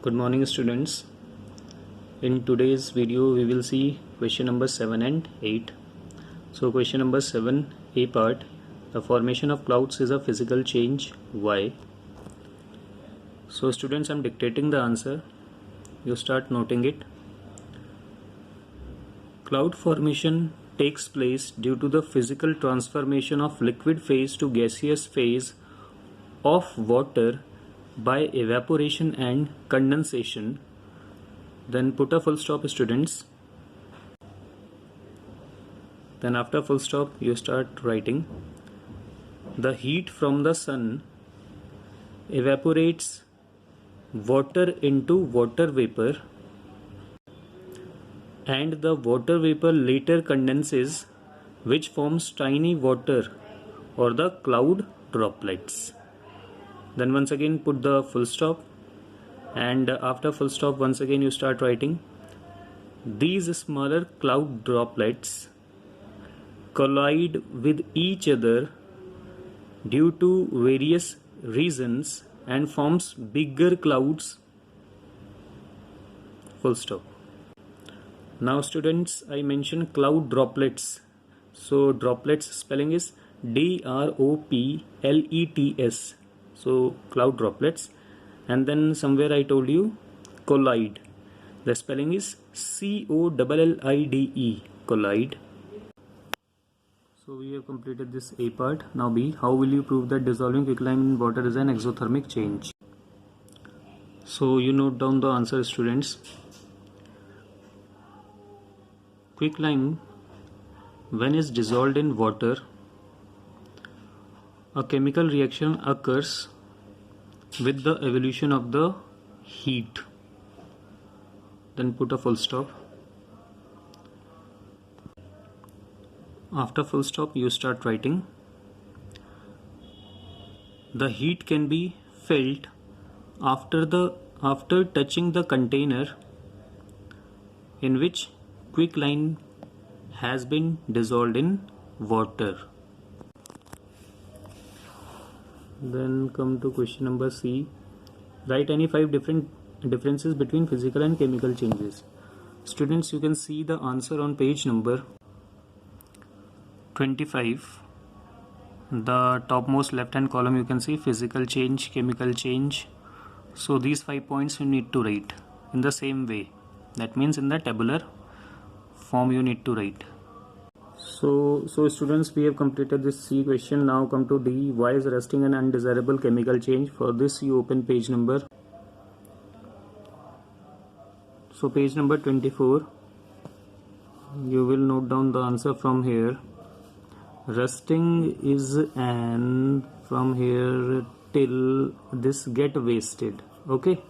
Good morning students. In today's video we will see question number 7 and 8. So question number 7 A part, the formation of clouds is a physical change. Why? So students, I'm dictating the answer, you start noting it. Cloud formation takes place due to the physical transformation of liquid phase to gaseous phase of water by evaporation and condensation. Then put a full stop, students. Then after full stop you start writing. The heat from the sun evaporates water into water vapor, and the water vapor later condenses, which forms tiny water or the cloud droplets. Then once again put the full stop, and after full stop once again you start writing. These smaller cloud droplets collide with each other due to various reasons and forms bigger clouds. Full stop. Now students, I mentioned cloud droplets. So droplets spelling is DROPLETS. So cloud droplets. And then somewhere I told you collide. The spelling is COLLIDE. Collide. So we have completed this A part. Now B. How will you prove that dissolving quicklime in water is an exothermic change? So you note down the answer, students. Quicklime, when is dissolved in water, a chemical reaction occurs with the evolution of the heat. Then put a full stop. After full stop you start writing. The heat can be felt after touching the container in which quicklime has been dissolved in water. Then come to question number C. Write any 5 differences between physical and chemical changes. Students, you can see the answer on page number 25. The topmost left hand column you can see physical change, chemical change. So these 5 points you need to write in the same way. That means in the tabular form you need to write. So students, we have completed this C question. Now come to D. Why is rusting an undesirable chemical change? For this you open page number. So page number 24. You will note down the answer from here. Rusting is an, from here till this get wasted. Okay.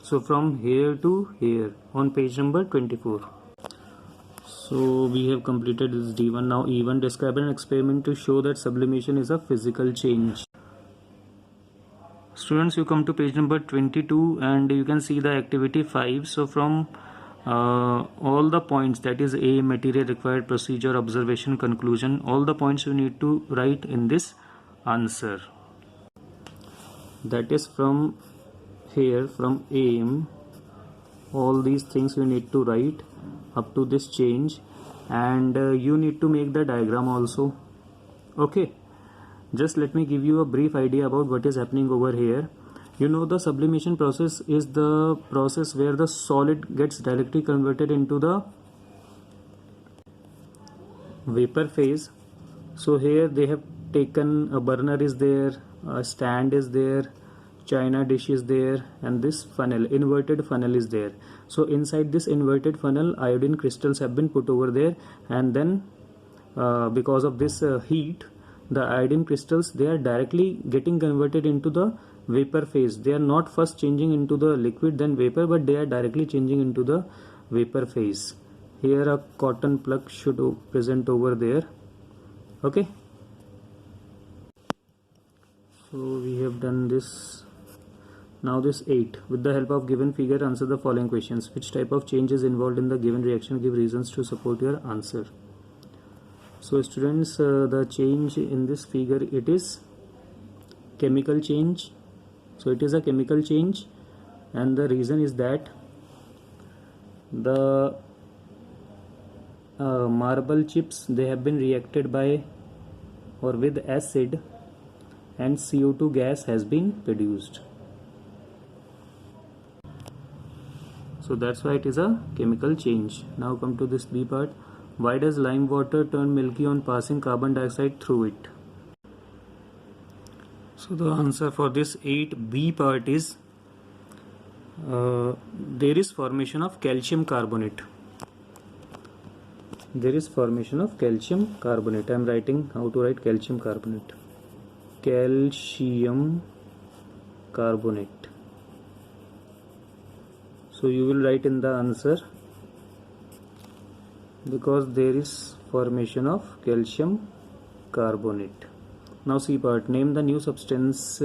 So from here to here on page number 24. So we have completed this D1. Now E1. Describe an experiment to show that sublimation is a physical change. Students, you come to page number 22 and you can see the activity 5. So from all the points, that is A, material required, procedure, observation, conclusion, all the points you need to write in this answer. That is from here, from aim, all these things you need to write up to this change, and you need to make the diagram also. Okay, just let me give you a brief idea about what is happening over here. You know, the sublimation process is the process where the solid gets directly converted into the vapor phase. So here they have taken a burner is there, a stand is there, china dish is there, and this funnel, inverted funnel is there. So inside this inverted funnel iodine crystals have been put over there, and then because of this heat, the iodine crystals, they are directly getting converted into the vapor phase. They are not first changing into the liquid then vapor, but they are directly changing into the vapor phase. Here a cotton plug should present over there. Okay, so we have done this. Now this 8. With the help of given figure, answer the following questions. Which type of change is involved in the given reaction? Give reasons to support your answer. So students, the change in this figure, it is chemical change. So it is a chemical change, and the reason is that the marble chips, they have been reacted by or with acid, and CO2 gas has been produced. So that's why it is a chemical change. Now come to this B part. Why does lime water turn milky on passing carbon dioxide through it? So the answer for this 8B part is there is formation of calcium carbonate. There is formation of calcium carbonate. I am writing how to write calcium carbonate. Calcium carbonate. So you will write in the answer, because there is formation of calcium carbonate. Now C part. Name the new substance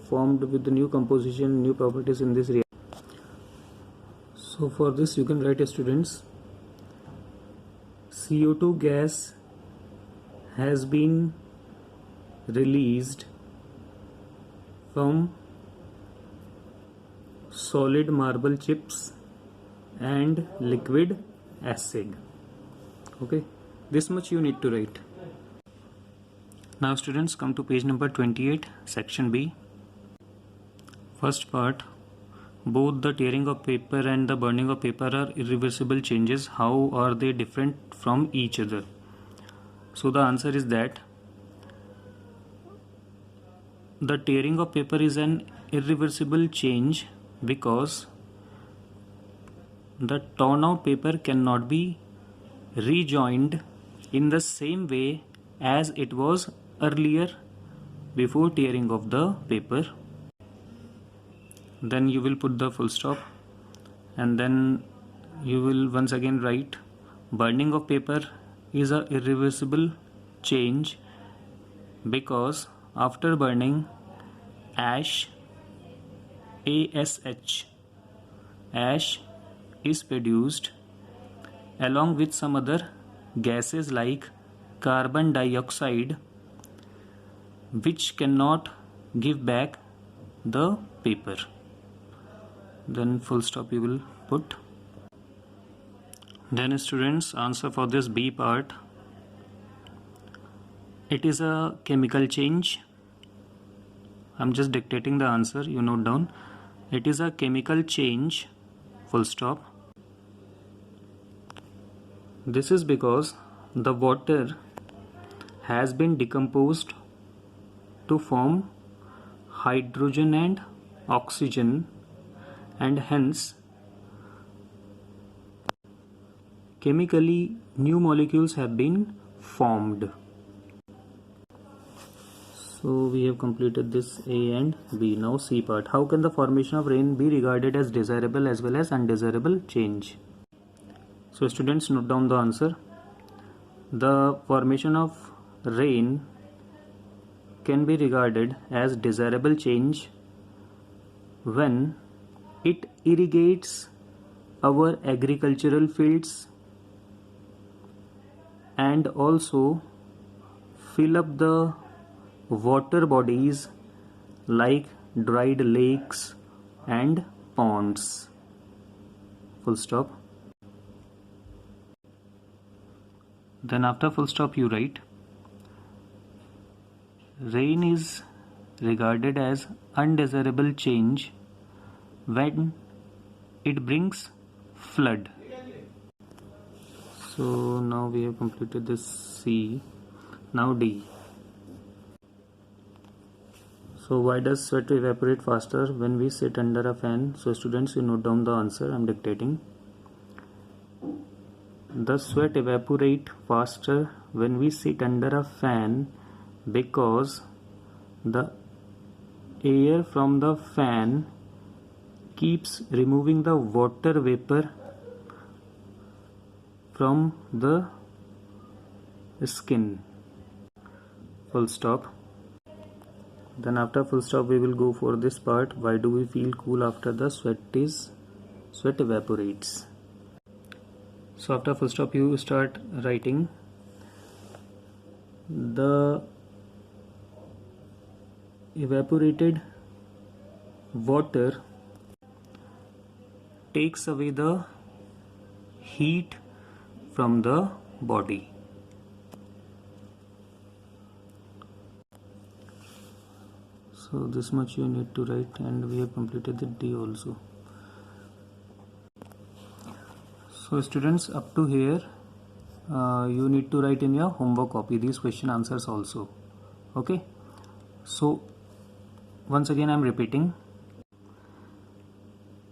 formed with the new composition, new properties in this reaction. So for this you can write, students, CO2 gas has been released from solid marble chips and liquid acid. Okay, this much you need to write. Now students, come to page number 28, section B. First part. Both the tearing of paper and the burning of paper are irreversible changes. How are they different from each other? So the answer is that the tearing of paper is an irreversible change because the torn out paper cannot be rejoined in the same way as it was earlier before tearing of the paper. Then you will put the full stop, and then you will once again write, burning of paper is a irreversible change because after burning, ash is produced along with some other gases like carbon dioxide, which cannot give back the paper. Then full stop you will put. Then students, answer for this B part. It is a chemical change. I'm just dictating the answer, you note down. It is a chemical change, full stop. This is because the water has been decomposed to form hydrogen and oxygen, and hence chemically new molecules have been formed. So we have completed this A and B. Now C part. How can the formation of rain be regarded as desirable as well as undesirable change? So students, note down the answer. The formation of rain can be regarded as desirable change when it irrigates our agricultural fields and also fill up the water bodies like dried lakes and ponds. Full stop. Then after full stop you write, rain is regarded as undesirable change when it brings flood. So now we have completed this C. Now D. So why does sweat evaporate faster when we sit under a fan? So students, you note down the answer. I am dictating. The sweat evaporate faster when we sit under a fan because the air from the fan keeps removing the water vapor from the skin. Full stop. Then after full stop we will go for this part. Why do we feel cool after the sweat evaporates? So after full stop you start writing, the evaporated water takes away the heat from the body. So this much you need to write, and we have completed the D also. So students, up to here you need to write in your homework copy these question answers also. Okay, so once again I am repeating.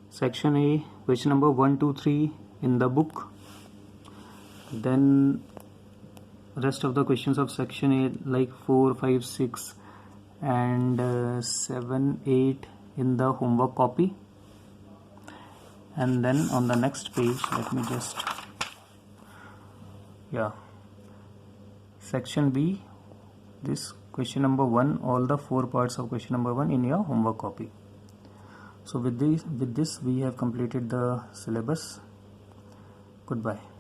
Section A, question number 1, 2, 3 in the book. Then rest of the questions of section A like 4, 5, 6 and 7, 8 in the homework copy. And then on the next page, let me just, section B, this question number 1, all the 4 parts of question number 1 in your homework copy. So with this we have completed the syllabus. Goodbye.